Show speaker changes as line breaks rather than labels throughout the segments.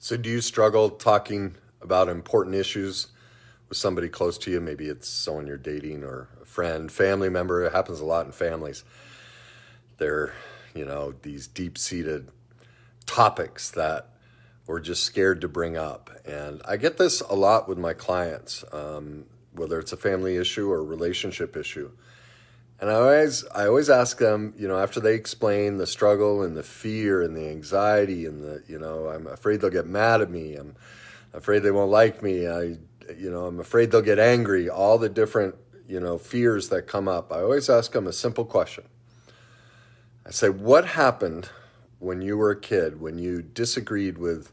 So do you struggle talking about important issues with somebody close to you? Maybe it's someone you're dating or a friend, family member. It happens a lot in families. They're, these deep-seated topics that we're just scared to bring up. And I get this a lot with my clients, whether it's a family issue or a relationship issue. And I always ask them, after they explain the struggle and the fear and the anxiety and I'm afraid they'll get mad at me. I'm afraid they won't like me. I'm afraid they'll get angry. All the different, fears that come up. I always ask them a simple question. I say, what happened when you were a kid, when you disagreed with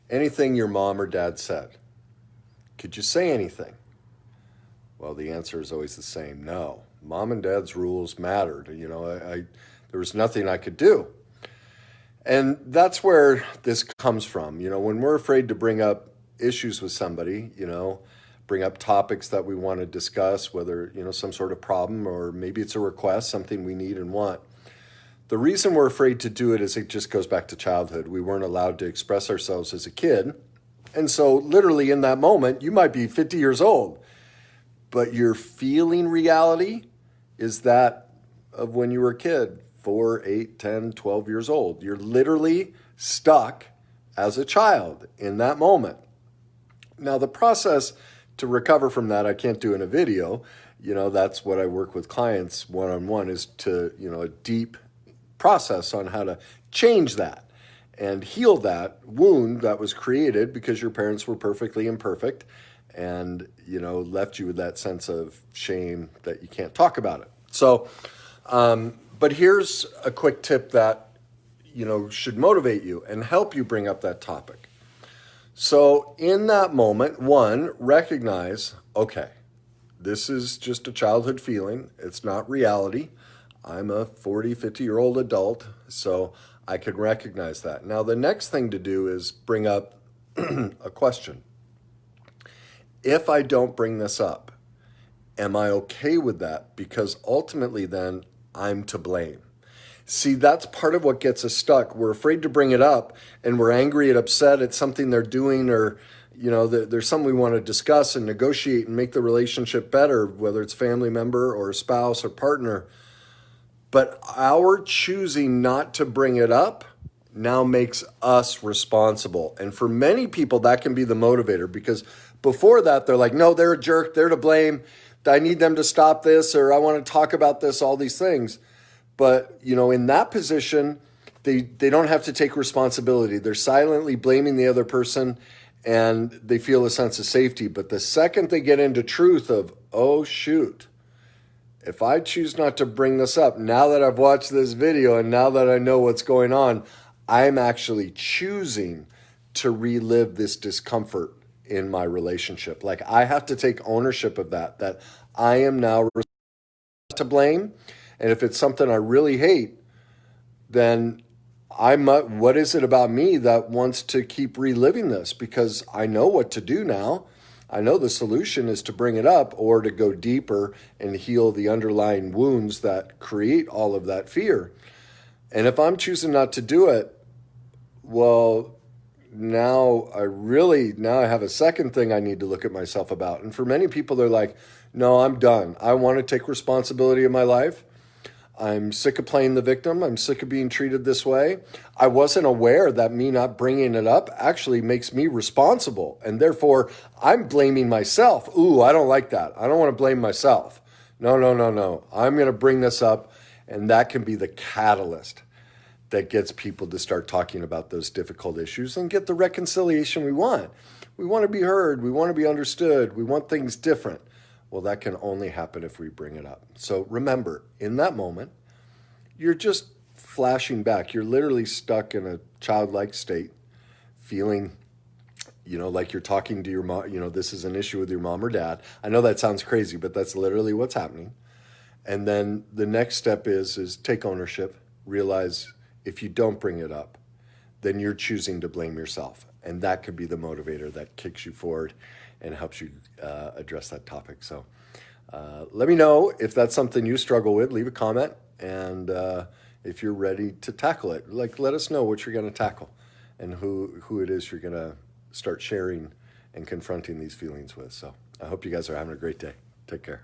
anything your mom or dad said? Could you say anything? Well, the answer is always the same. No. Mom and dad's rules mattered. There was nothing I could do. And that's where this comes from. When we're afraid to bring up issues with somebody, bring up topics that we want to discuss, whether, some sort of problem or maybe it's a request, something we need and want. The reason we're afraid to do it is it just goes back to childhood. We weren't allowed to express ourselves as a kid. And so literally in that moment, you might be 50 years old, but your feeling reality is that of when you were a kid, 4, 8, 10, 12 years old. You're literally stuck as a child in that moment. Now, the process to recover from that, I can't do in a video. That's what I work with clients one-on-one is to, a deep process on how to change that and heal that wound that was created because your parents were perfectly imperfect and, left you with that sense of shame that you can't talk about it. So, but here's a quick tip that, should motivate you and help you bring up that topic. So in that moment, one, recognize, okay, this is just a childhood feeling. It's not reality. I'm a 40, 50-year-old adult, so I can recognize that. Now, the next thing to do is bring up a question. If I don't bring this up, am I okay with that? Because ultimately then I'm to blame. See, that's part of what gets us stuck. We're afraid to bring it up and we're angry and upset at something they're doing or, there's something we want to discuss and negotiate and make the relationship better, whether it's family member or spouse or partner. But our choosing not to bring it up now makes us responsible. And for many people, that can be the motivator because before that, they're like, no, they're a jerk. They're to blame. I need them to stop this, or I want to talk about this, all these things. But, in that position, they don't have to take responsibility. They're silently blaming the other person and they feel a sense of safety. But the second they get into truth of, oh, shoot, if I choose not to bring this up, now that I've watched this video and now that I know what's going on, I'm actually choosing to relive this discomfort in my relationship. Like I have to take ownership of that I am now to blame. And if it's something I really hate, then what is it about me that wants to keep reliving this? Because I know what to do now. I know the solution is to bring it up or to go deeper and heal the underlying wounds that create all of that fear. And if I'm choosing not to do it, well, now I have a second thing I need to look at myself about. And for many people, they're like, no, I'm done. I want to take responsibility of my life. I'm sick of playing the victim. I'm sick of being treated this way. I wasn't aware that me not bringing it up actually makes me responsible. And therefore, I'm blaming myself. Ooh, I don't like that. I don't want to blame myself. No. I'm going to bring this up. And that can be the catalyst that gets people to start talking about those difficult issues and get the reconciliation we want. We want to be heard. We want to be understood. We want things different. Well, that can only happen if we bring it up. So remember, in that moment, you're just flashing back. You're literally stuck in a childlike state, feeling, like you're talking to your mom, this is an issue with your mom or dad. I know that sounds crazy, but that's literally what's happening. And then the next step is take ownership, realize if you don't bring it up, then you're choosing to blame yourself. And that could be the motivator that kicks you forward and helps you address that topic. So let me know if that's something you struggle with. Leave a comment. And if you're ready to tackle it, let us know what you're going to tackle. and who it is you're going to start sharing and confronting these feelings with. So I hope you guys are having a great day. Take care.